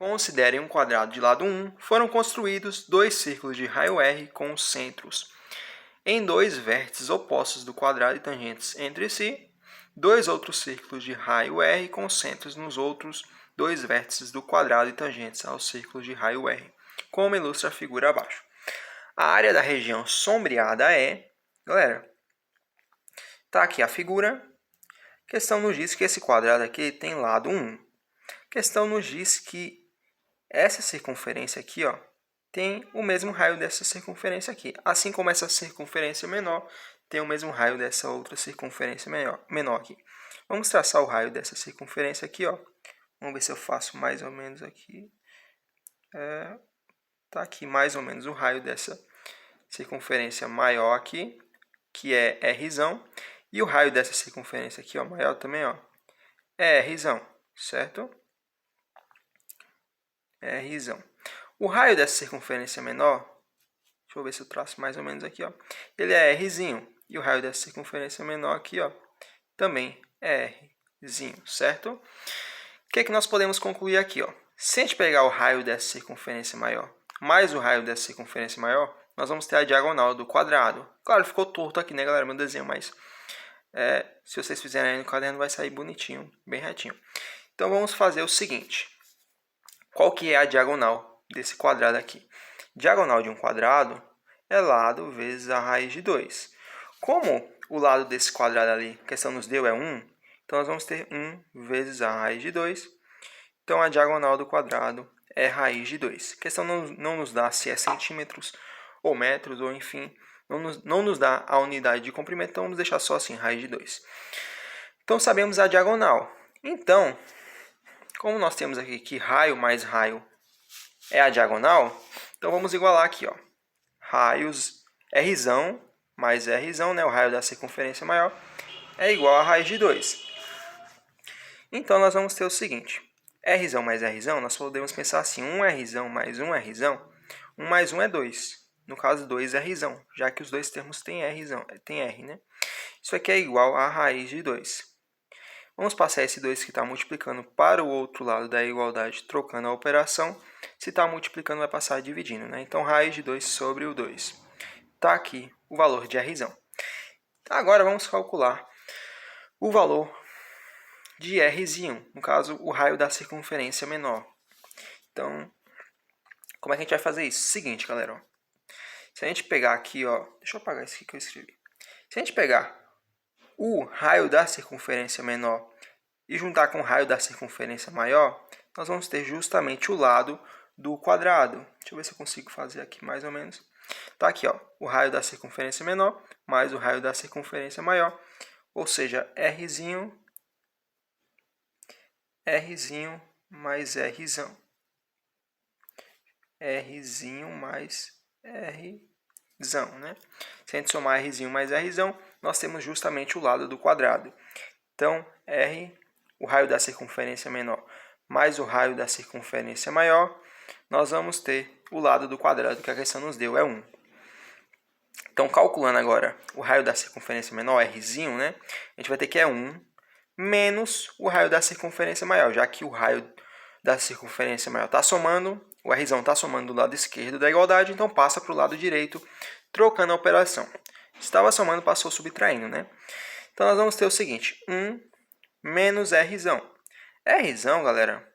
Considerem um quadrado de lado 1. Foram construídos dois círculos de raio R com centros em dois vértices opostos do quadrado e tangentes entre si. Dois outros círculos de raio R com centros nos outros dois vértices do quadrado e tangentes aos círculos de raio R, como ilustra a figura abaixo. A área da região sombreada é... Galera, tá aqui a figura. A questão nos diz que esse quadrado aqui tem lado 1. A questão nos diz que essa circunferência aqui, ó, tem o mesmo raio dessa circunferência aqui. Assim como essa circunferência menor tem o mesmo raio dessa outra circunferência menor aqui. Vamos traçar o raio dessa circunferência aqui, ó. Vamos ver se eu faço mais ou menos aqui. Tá aqui mais ou menos o raio dessa circunferência maior aqui, que é R. E o raio dessa circunferência aqui, ó, maior também, ó, é R, certo? R. O raio dessa circunferência menor, deixa eu ver se eu traço mais ou menos aqui, ó, ele é R. E o raio dessa circunferência menor aqui, ó, também é R, certo? O que é que nós podemos concluir aqui, ó? Se a gente pegar o raio dessa circunferência maior mais o raio dessa circunferência maior, nós vamos ter a diagonal do quadrado. Claro, ficou torto aqui, né, galera, meu desenho, mas se vocês fizerem aí no caderno vai sair bonitinho, bem retinho. Então, vamos fazer o seguinte. Qual que é a diagonal desse quadrado aqui? Diagonal de um quadrado é lado vezes a raiz de 2. Como o lado desse quadrado ali, a questão nos deu, é 1, então nós vamos ter 1 vezes a raiz de 2. Então, a diagonal do quadrado é raiz de 2. A questão não nos dá se é centímetros ou metros, ou enfim, não nos dá a unidade de comprimento, então vamos deixar só assim, raiz de 2. Então, sabemos a diagonal. Então, como nós temos aqui que raio mais raio é a diagonal, então vamos igualar aqui, ó. Raios R mais R, né, o raio da circunferência maior, é igual a raiz de 2. Então, nós vamos ter o seguinte. R mais R, nós podemos pensar assim, 1R mais 1R, 1 mais 1 é 2. No caso, 2R, já que os dois termos têm R, né? Isso aqui é igual a raiz de 2. Vamos passar esse 2 que está multiplicando para o outro lado da igualdade, trocando a operação. Se está multiplicando, vai passar dividindo, né? Então, raiz de 2 sobre o 2. Está aqui o valor de R. Agora, vamos calcular o valor de R, no caso, o raio da circunferência menor. Então, como é que a gente vai fazer isso? Seguinte, galera, ó. Se a gente pegar aqui, ó, deixa eu apagar isso aqui que eu escrevi. Se a gente pegar o raio da circunferência menor e juntar com o raio da circunferência maior, nós vamos ter justamente o lado do quadrado. Deixa eu ver se eu consigo fazer aqui mais ou menos. Tá aqui, ó, o raio da circunferência menor mais o raio da circunferência maior, ou seja, R mais R. R mais R, né? Se a gente somar R mais R, nós temos justamente o lado do quadrado. Então, R, o raio da circunferência menor, mais o raio da circunferência maior, nós vamos ter o lado do quadrado que a questão nos deu, é 1. Então, calculando agora o raio da circunferência menor, R, né? A gente vai ter que é 1 menos o raio da circunferência maior, já que o raio da circunferência maior está somando, o R está somando do lado esquerdo da igualdade, então passa para o lado direito, trocando a operação. Estava somando, passou subtraindo, né? Então, nós vamos ter o seguinte, 1 menos R. R, galera,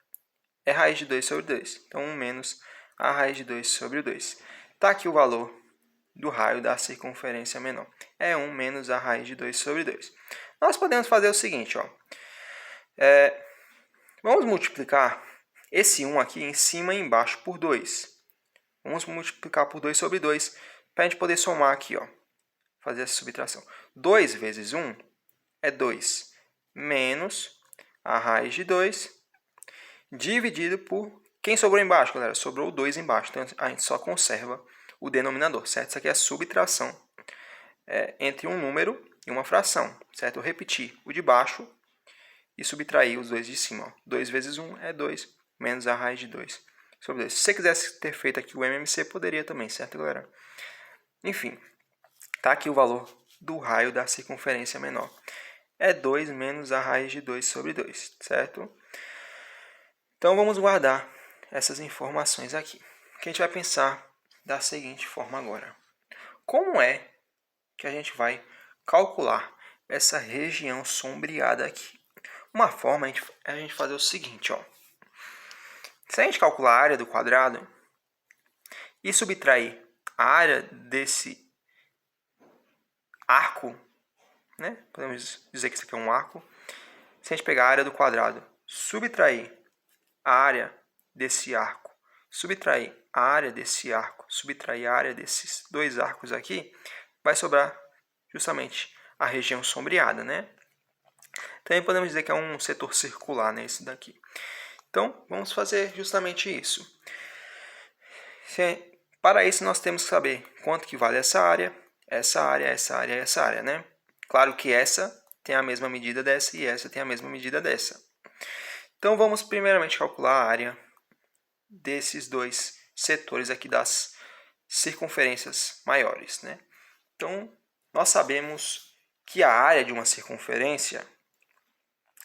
é raiz de 2 sobre 2. Então, 1 menos a raiz de 2 sobre o 2. Está aqui o valor do raio da circunferência menor. É 1 menos a raiz de 2 sobre 2. Nós podemos fazer o seguinte, ó. Vamos multiplicar esse 1 aqui em cima e embaixo por 2. Vamos multiplicar por 2 sobre 2 para a gente poder somar aqui, ó. Fazer essa subtração. 2 vezes 1 é 2 menos a raiz de 2 dividido por... Quem sobrou embaixo, galera? Sobrou o 2 embaixo. Então, a gente só conserva o denominador, certo? Isso aqui é subtração entre um número e uma fração, certo? Eu repeti o de baixo e subtrair os dois de cima. Ó. 2 vezes 1 é 2, menos a raiz de 2 sobre 2. Se você quisesse ter feito aqui o MMC, poderia também, certo, galera? Enfim, tá aqui o valor do raio da circunferência menor. É 2 menos a raiz de 2 sobre 2, certo? Então, vamos guardar essas informações aqui. Que a gente vai pensar da seguinte forma agora. Como é que a gente vai calcular essa região sombreada aqui? Uma forma é a gente fazer o seguinte, ó. Se a gente calcular a área do quadrado e subtrair a área desse arco, né? Podemos dizer que isso aqui é um arco. Se a gente pegar a área do quadrado, subtrair a área desse arco, subtrair a área desse arco, subtrair a área desses dois arcos aqui, vai sobrar justamente a região sombreada, né? Também podemos dizer que é um setor circular, né, esse daqui. Então, vamos fazer justamente isso. Para isso, nós temos que saber quanto que vale essa área, essa área, essa área e essa área, né? Claro que essa tem a mesma medida dessa e essa tem a mesma medida dessa. Então, vamos primeiramente calcular a área desses dois setores aqui das circunferências maiores, né? Então, nós sabemos que a área de uma circunferência,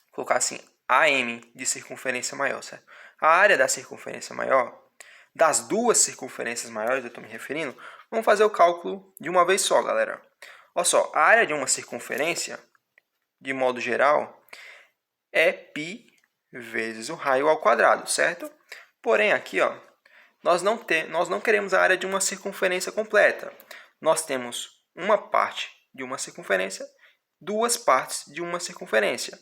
vou colocar assim, AM de circunferência maior, certo? A área da circunferência maior, das duas circunferências maiores, eu estou me referindo, vamos fazer o cálculo de uma vez só, galera. Olha só, a área de uma circunferência, de modo geral, é π vezes o raio ao quadrado, certo? Porém, aqui, ó, nós não queremos a área de uma circunferência completa. Nós temos uma parte de uma circunferência, duas partes de uma circunferência.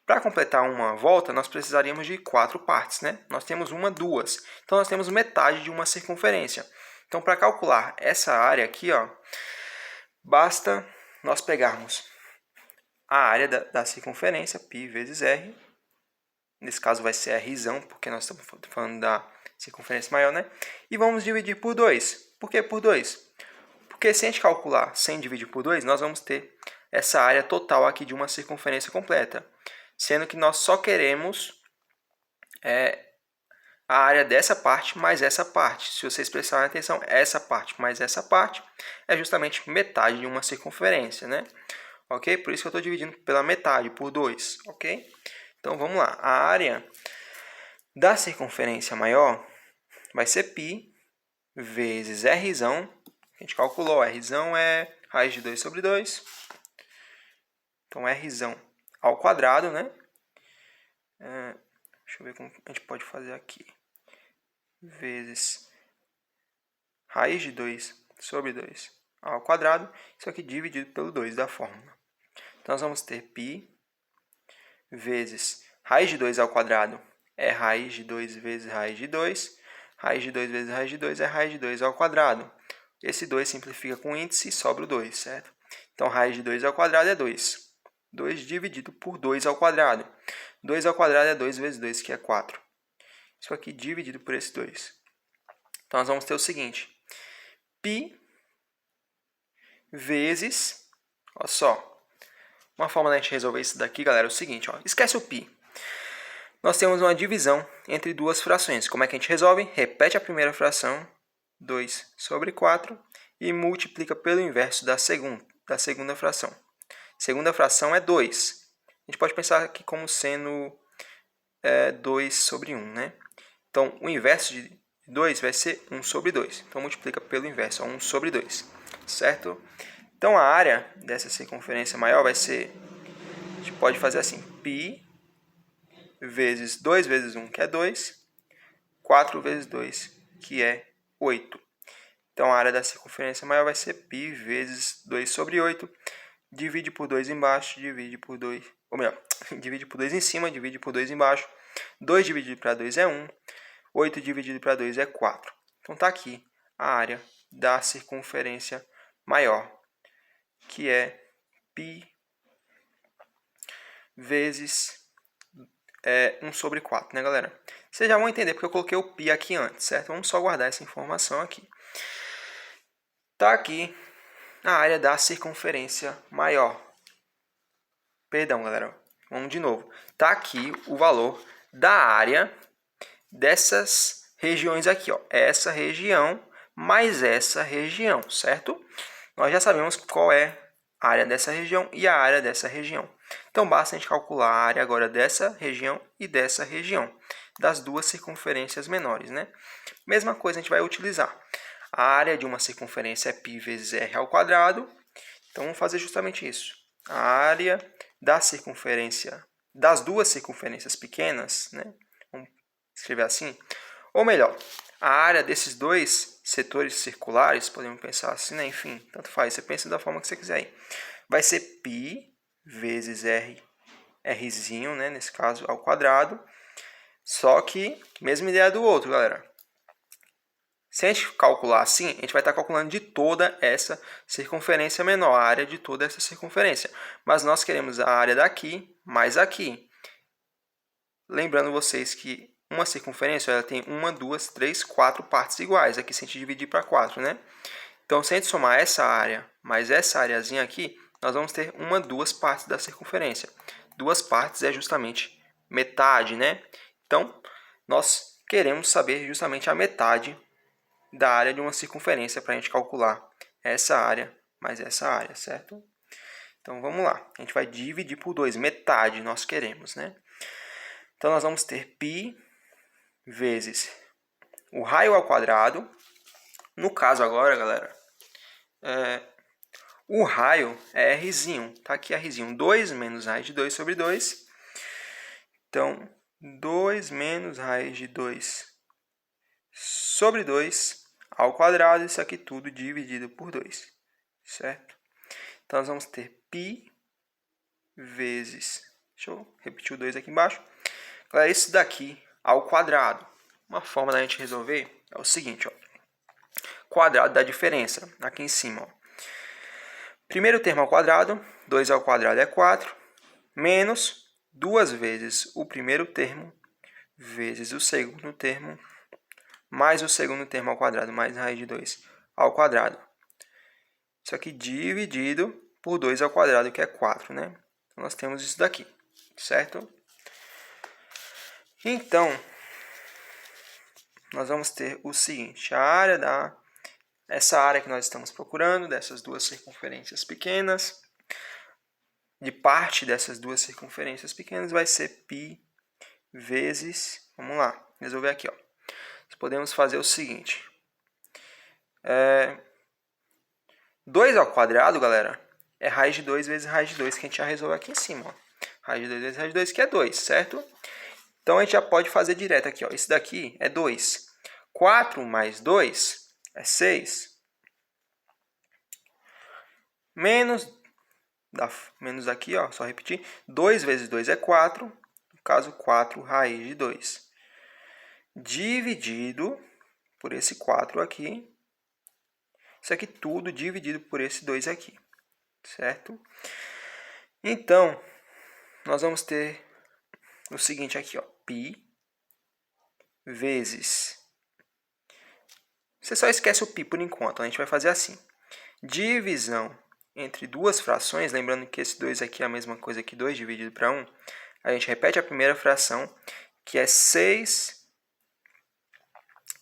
Para completar uma volta, nós precisaríamos de 4 partes, né? Nós temos uma, duas. Então, nós temos metade de uma circunferência. Então, para calcular essa área aqui, ó, basta nós pegarmos a área da circunferência, π vezes r. Nesse caso vai ser r, porque nós estamos falando da circunferência maior, né? E vamos dividir por 2. Por que por 2? Porque se a gente calcular 100 dividido por 2, nós vamos ter essa área total aqui de uma circunferência completa. Sendo que nós só queremos a área dessa parte mais essa parte. Se vocês prestarem atenção, essa parte mais essa parte é justamente metade de uma circunferência, né? Ok? Por isso que eu estou dividindo pela metade, por 2, ok? Então, vamos lá. A área da circunferência maior vai ser π vezes r. A gente calculou, r é raiz de 2 sobre 2. Então, r ao quadrado, né? Deixa eu ver como a gente pode fazer aqui. Vezes raiz de 2 sobre 2 ao quadrado. Isso aqui dividido pelo 2 da fórmula. Então, nós vamos ter π vezes raiz de 2 ao quadrado é raiz de 2 vezes raiz de 2. Raiz de 2 vezes raiz de 2 é raiz de 2 ao quadrado. Esse 2 simplifica com índice e sobra o 2, certo? Então, raiz de 2 ao quadrado é 2. 2 dividido por 2 ao quadrado. 2 ao quadrado é 2 vezes 2, que é 4. Isso aqui dividido por esse 2. Então, nós vamos ter o seguinte. π vezes... Olha só. Uma forma da gente resolver isso daqui, galera, é o seguinte. Ó, esquece o π. Nós temos uma divisão entre duas frações. Como é que a gente resolve? Repete a primeira fração, 2 sobre 4, e multiplica pelo inverso da segunda fração. Segunda fração é 2. A gente pode pensar aqui como sendo 2 sobre 1, né? Então, o inverso de 2 vai ser 1 sobre 2. Então, multiplica pelo inverso, 1 sobre 2, certo? Então, a área dessa circunferência maior vai ser, a gente pode fazer assim, π vezes 2 vezes 1, que é 2, 4 vezes 2, que é 8. Então, a área da circunferência maior vai ser π vezes 2 sobre 8. Divide por 2 embaixo, divide por 2... Ou melhor, divide por 2 em cima, divide por 2 embaixo. 2 dividido para 2 é 1. 8 dividido para 2 é 4. Então, está aqui a área da circunferência maior, que é π vezes 1 sobre 4, né, galera? Vocês já vão entender porque eu coloquei o π aqui antes, certo? Vamos só guardar essa informação aqui. Está aqui a área da circunferência maior. Perdão, galera. Vamos de novo. Está aqui o valor da área dessas regiões aqui, ó. Essa região mais essa região, certo? Nós já sabemos qual é a área dessa região e a área dessa região. Então, basta a gente calcular a área agora dessa região e dessa região. das duas circunferências menores, né? Mesma coisa a gente vai utilizar. A área de uma circunferência é π vezes r ao quadrado. Então, vamos fazer justamente isso. A área da circunferência, das duas circunferências pequenas, né? Vamos escrever assim. Ou melhor, a área desses dois setores circulares, podemos pensar assim, né? Enfim, tanto faz. Você pensa da forma que você quiser aí. Vai ser π vezes rzinho, né? Nesse caso, ao quadrado. Só que, mesma ideia do outro, galera. Se a gente calcular assim, a gente vai estar calculando de toda essa circunferência menor, a área de toda essa circunferência. Mas nós queremos a área daqui mais aqui. Lembrando vocês que uma circunferência ela tem 1, 2, 3, 4 partes iguais. Aqui se a gente dividir para 4, né? Então, se a gente somar essa área mais essa areazinha aqui, nós vamos ter 1, 2 partes da circunferência. 2 partes é justamente metade, né? Então, nós queremos saber justamente a metade da área de uma circunferência para a gente calcular essa área mais essa área, certo? Então, vamos lá. A gente vai dividir por 2. Metade nós queremos, né? Então, nós vamos ter π vezes o raio ao quadrado. No caso agora, galera, o raio é rzinho. Tá aqui rzinho. 2 menos raiz de 2 sobre 2. Então, 2 menos raiz de 2 sobre 2 ao quadrado. Isso aqui tudo dividido por 2. Certo? Então, nós vamos ter π vezes... Deixa eu repetir o 2 aqui embaixo. Galera, isso daqui ao quadrado. Uma forma da gente resolver é o seguinte, ó. Quadrado da diferença, aqui em cima, ó. Primeiro termo ao quadrado, 2 ao quadrado é 4, menos 2 vezes o primeiro termo, vezes o segundo termo, mais o segundo termo ao quadrado, mais raiz de 2 ao quadrado. Isso aqui dividido por 2 ao quadrado, que é 4, né? Então, nós temos isso daqui, certo? Então, nós vamos ter o seguinte, essa área que nós estamos procurando, dessas duas circunferências pequenas, de parte dessas duas circunferências pequenas, vai ser π vezes, vamos lá, resolver aqui, ó. Nós podemos fazer o seguinte, 2 ao quadrado, galera, é raiz de 2 vezes raiz de 2, que a gente já resolveu aqui em cima, ó. Raiz de 2 vezes raiz de 2, que é 2, certo? Então, a gente já pode fazer direto aqui, ó. Esse daqui é 2. 4 mais 2 é 6. Menos aqui, ó, só repetir. 2 vezes 2 é 4. No caso, 4 raiz de 2. Dividido por esse 4 aqui. Isso aqui tudo dividido por esse 2 aqui. Certo? Então, nós vamos ter o seguinte aqui, ó. π vezes... Você só esquece o π por enquanto. A gente vai fazer assim. Divisão entre duas frações. Lembrando que esse 2 aqui é a mesma coisa que 2 dividido para 1. A gente repete a primeira fração, que é 6...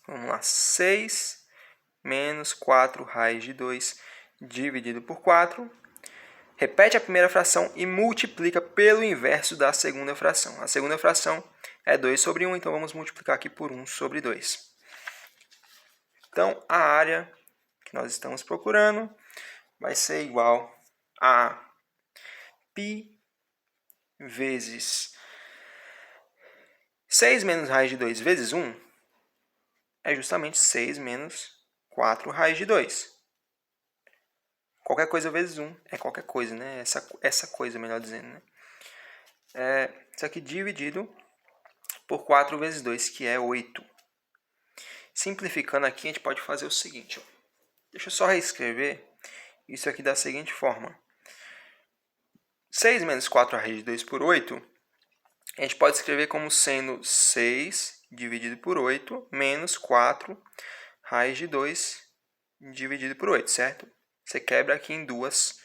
Vamos lá. 6 menos 4 raiz de 2 dividido por 4. Repete a primeira fração e multiplica pelo inverso da segunda fração. A segunda fração é 2 sobre 1, então vamos multiplicar aqui por 1 sobre 2. Então, a área que nós estamos procurando vai ser igual a π vezes 6 menos raiz de 2 vezes 1 é justamente 6 menos 4 raiz de 2. Qualquer coisa vezes 1 é qualquer coisa, né? Essa coisa, melhor dizendo, né? Isso aqui dividido por 4 vezes 2, que é 8. Simplificando aqui, a gente pode fazer o seguinte, ó. Deixa eu só reescrever isso aqui da seguinte forma. 6 menos 4 raiz de 2 por 8, a gente pode escrever como sendo 6 dividido por 8 menos 4 raiz de 2 dividido por 8, certo? Você quebra aqui em dois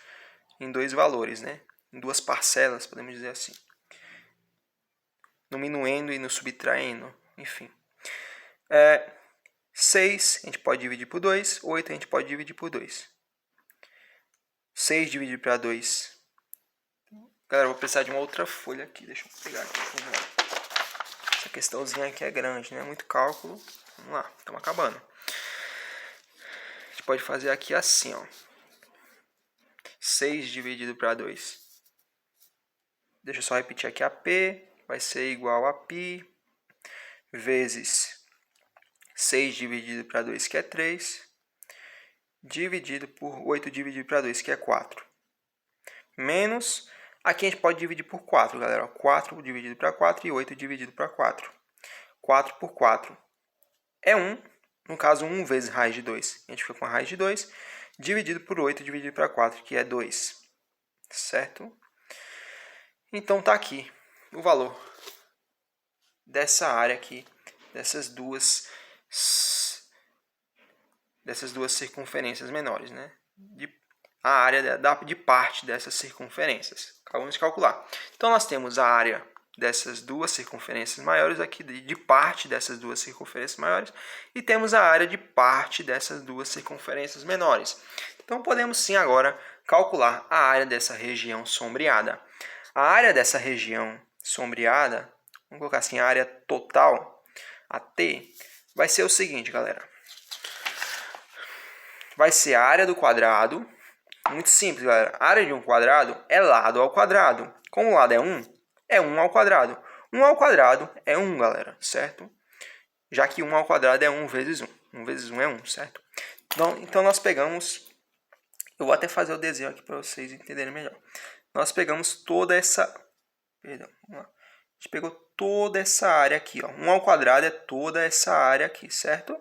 valores, né? Em duas parcelas, podemos dizer assim. No minuendo e no subtraindo, enfim. 6 a gente pode dividir por 2, 8 a gente pode dividir por 2. 6 dividido para 2. Galera, eu vou precisar de uma outra folha aqui. Deixa eu pegar aqui. Essa questãozinha aqui é grande, né? Muito cálculo. Vamos lá, estamos acabando. A gente pode fazer aqui assim, ó. 6 dividido para 2. Deixa eu só repetir aqui a P. Vai ser igual a π vezes 6 dividido para 2, que é 3. Dividido por 8 dividido para 2, que é 4. Menos, aqui a gente pode dividir por 4, galera. 4 dividido para 4 e 8 dividido para 4. 4 por 4 é 1. No caso, 1 vezes raiz de 2. A gente fica com a raiz de 2. Dividido por 8 dividido para 4, que é 2. Certo? Então, tá aqui o valor dessa área aqui, dessas duas circunferências menores, né? A área de parte dessas circunferências. Vamos calcular. Então, nós temos a área dessas duas circunferências maiores aqui, de parte dessas duas circunferências maiores, e temos a área de parte dessas duas circunferências menores. Então, podemos sim agora calcular a área dessa região sombreada. A área dessa região sombreada, vamos colocar assim, a área total, a T, vai ser o seguinte, galera. Vai ser a área do quadrado. Muito simples, galera. A área de um quadrado é lado ao quadrado. Como o lado é 1 ao quadrado. 1 ao quadrado é 1, galera, certo? Já que 1 ao quadrado é 1 vezes 1. 1 vezes 1 é 1, certo? Então, nós pegamos... Eu vou até fazer o desenho aqui para vocês entenderem melhor. Nós pegamos toda essa... Perdão, vamos lá. A gente pegou toda essa área aqui, ó. 1 ao quadrado é toda essa área aqui, certo?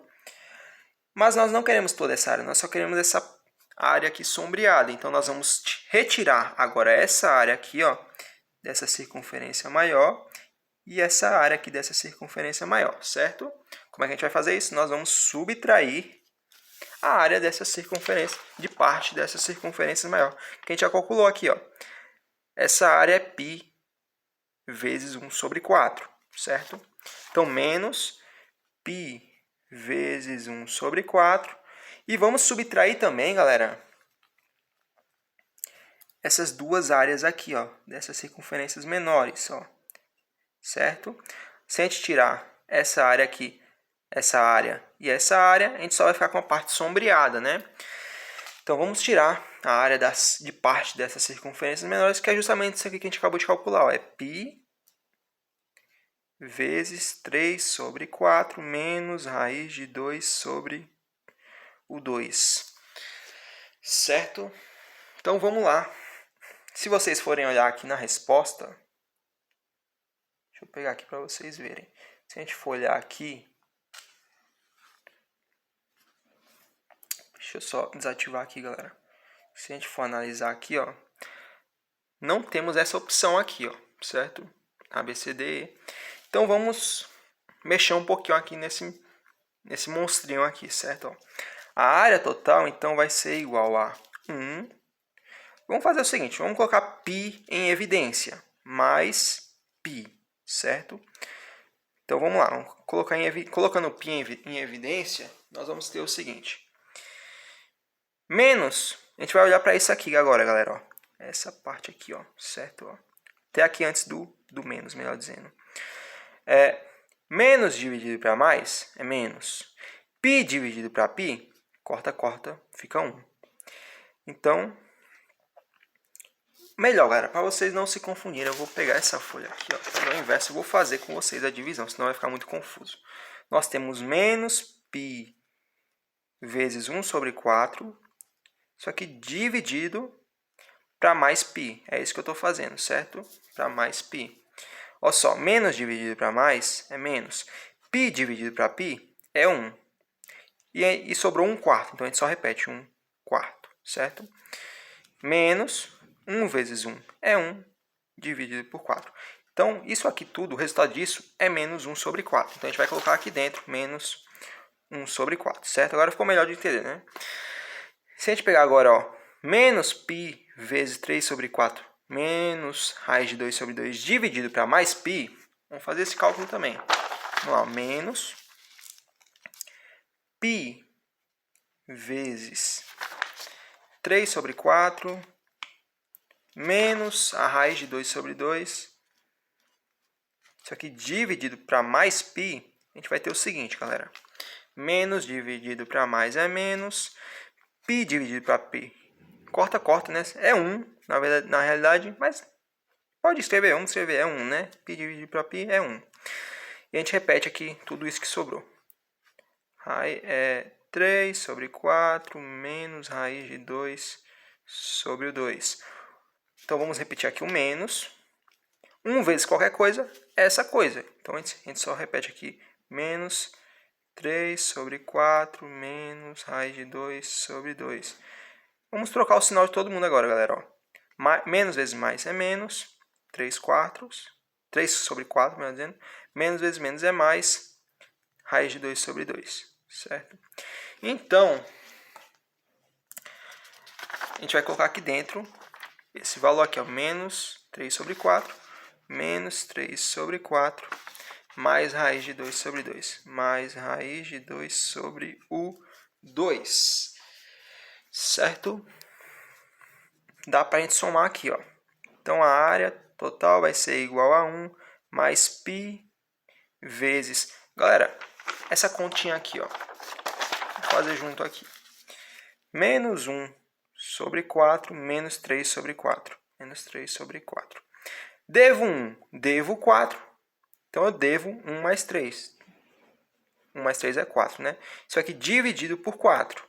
Mas nós não queremos toda essa área, nós só queremos essa área aqui sombreada. Então, nós vamos retirar agora essa área aqui, ó, dessa circunferência maior e essa área aqui dessa circunferência maior, certo? Como é que a gente vai fazer isso? Nós vamos subtrair a área dessa circunferência, de parte dessa circunferência maior, que a gente já calculou aqui, ó. Essa área é π vezes 1 sobre 4, certo? Então, menos π vezes 1 sobre 4. E vamos subtrair também, galera, essas duas áreas aqui, ó, dessas circunferências menores, ó, certo? Se a gente tirar essa área aqui, essa área e essa área, a gente só vai ficar com a parte sombreada, né? Então, vamos tirar a área de parte dessas circunferências menores, que é justamente isso aqui que a gente acabou de calcular, ó, é π vezes 3 sobre 4 menos raiz de 2 sobre o 2. Certo? Então, vamos lá. Se vocês forem olhar aqui na resposta, deixa eu pegar aqui para vocês verem. Se a gente for olhar aqui, deixa eu só desativar aqui, galera. Se a gente for analisar aqui, ó, não temos essa opção aqui, ó, certo? A, B, C, D, E. Então, vamos mexer um pouquinho aqui nesse monstrinho aqui, certo? Ó. A área total, então, vai ser igual a 1. Vamos fazer o seguinte, vamos colocar π em evidência, mais π, certo? Então, vamos lá. Vamos colocar colocando π em evidência, nós vamos ter o seguinte. Menos, a gente vai olhar para isso aqui agora, galera. Ó. Essa parte aqui, ó, certo? Ó. Até aqui antes do menos, melhor dizendo. Menos dividido para mais é menos. Π dividido para π, corta, corta, fica 1. Então, melhor, galera, para vocês não se confundirem, eu vou pegar essa folha aqui, ó, ao inverso, eu vou fazer com vocês a divisão, senão vai ficar muito confuso. Nós temos menos π vezes 1 sobre 4, isso aqui dividido para mais π. É isso que eu estou fazendo, certo? Para mais π. Olha só, menos dividido para mais é menos. π dividido para π é 1. E sobrou 1 quarto, então a gente só repete 1 quarto, certo? Menos 1 vezes 1 é 1, dividido por 4. Então, isso aqui tudo, o resultado disso é menos 1 sobre 4. Então, a gente vai colocar aqui dentro menos 1 sobre 4, certo? Agora ficou melhor de entender, né? Se a gente pegar agora, ó, menos π vezes 3 sobre 4 menos raiz de 2 sobre 2 dividido para mais π, vamos fazer esse cálculo também. Vamos lá, menos π vezes 3 sobre 4 menos a raiz de 2 sobre 2 isso aqui dividido para mais π, a gente vai ter o seguinte, galera. Menos dividido para mais é menos. Π dividido para π. Corta, corta, né? É 1, na realidade, mas pode escrever, vamos escrever, é 1, né? Π dividido para π é 1. E a gente repete aqui tudo isso que sobrou. É 3 sobre 4 menos raiz de 2 sobre o 2. Então, vamos repetir aqui o menos. 1 vezes qualquer coisa é essa coisa. Então, a gente só repete aqui. Menos 3 sobre 4 menos raiz de 2 sobre 2. Vamos trocar o sinal de todo mundo agora, galera. Ó. Menos vezes mais é menos. 3 quartos. 3 sobre 4, melhor dizendo. Menos vezes menos é mais. Raiz de 2 sobre 2. Certo? Então, a gente vai colocar aqui dentro esse valor aqui, ó, menos 3 sobre 4, menos 3 sobre 4, mais raiz de 2 sobre 2, mais raiz de 2 sobre o 2. Certo? Dá para a gente somar aqui, ó. Então, a área total vai ser igual a 1 mais π vezes... Galera, essa continha aqui, ó. Vou fazer junto aqui. Menos 1 sobre 4, menos 3 sobre 4. Menos 3 sobre 4. Devo 1, devo 4. Então, eu devo 1 mais 3. 1 mais 3 é 4, né? Isso aqui dividido por 4.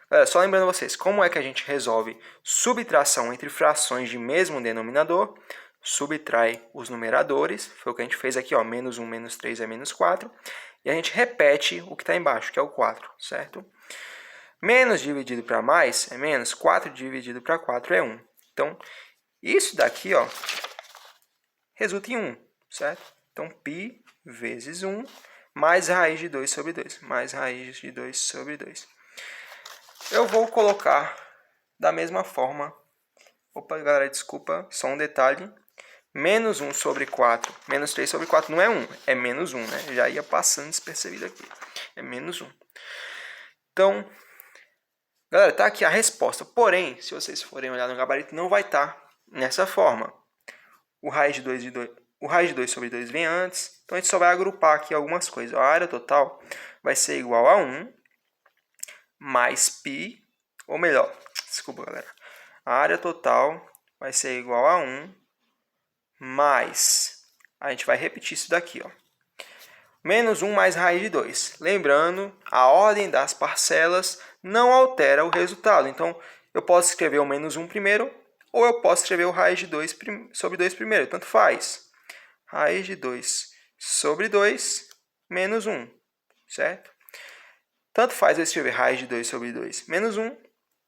Galera, só lembrando vocês, como é que a gente resolve subtração entre frações de mesmo denominador? Subtrai os numeradores. Foi o que a gente fez aqui, ó. Menos 1, menos 3 é menos 4. E a gente repete o que está embaixo, que é o 4, certo? Menos dividido para mais é menos. 4 dividido para 4 é 1. Então, isso daqui, ó, resulta em 1, certo? Então, π vezes 1 mais raiz de 2 sobre 2. Mais raiz de 2 sobre 2. Eu vou colocar da mesma forma. Opa, galera, desculpa, só um detalhe. Menos 1 sobre 4. Menos 3 sobre 4 não é 1, é menos 1, né? Já ia passando despercebido aqui. É menos 1. Então... Galera, tá aqui a resposta. Porém, se vocês forem olhar no gabarito, não vai estar nessa forma. O raiz de 2 sobre 2 vem antes. Então, a gente só vai agrupar aqui algumas coisas. A área total vai ser igual a 1 mais π, ou melhor, desculpa, galera. A área total vai ser igual a 1 mais... A gente vai repetir isso daqui, ó. Menos 1 mais raiz de 2. Lembrando, a ordem das parcelas não altera o resultado. Então, eu posso escrever o menos 1 primeiro, ou eu posso escrever o raiz de 2 sobre 2 primeiro. Tanto faz. Raiz de 2 sobre 2 menos 1. Certo? Tanto faz eu escrever raiz de 2 sobre 2 menos 1.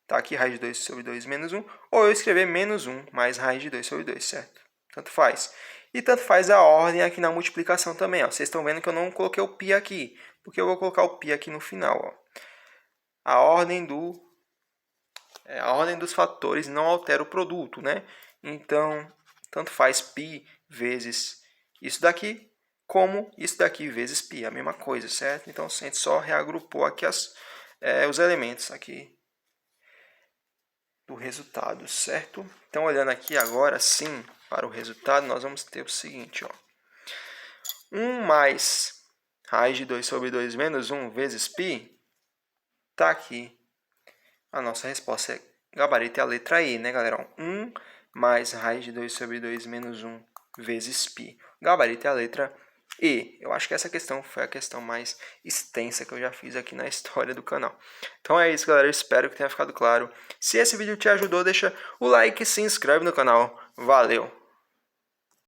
Tá aqui raiz de 2 sobre 2 menos 1. Ou eu escrever menos 1 mais raiz de 2 sobre 2. Certo? Tanto faz. E tanto faz a ordem aqui na multiplicação também. Ó. Vocês estão vendo que eu não coloquei o π aqui. Porque eu vou colocar o π aqui no final. Ó. A ordem dos fatores não altera o produto, né? Então, tanto faz π vezes isso daqui, como isso daqui vezes π. A mesma coisa, certo? Então, a gente só reagrupou aqui os elementos aqui do resultado, certo? Então, olhando aqui agora, sim, para o resultado, nós vamos ter o seguinte, ó. 1 mais raiz de 2 sobre 2 menos 1 vezes π, está aqui. A nossa resposta é gabarito é a letra E, né, galera? 1 mais raiz de 2 sobre 2 menos 1 vezes π. O gabarito é a letra E. Eu acho que essa questão foi a questão mais extensa que eu já fiz aqui na história do canal. Então é isso, galera. Eu espero que tenha ficado claro. Se esse vídeo te ajudou, deixa o like e se inscreve no canal. Valeu!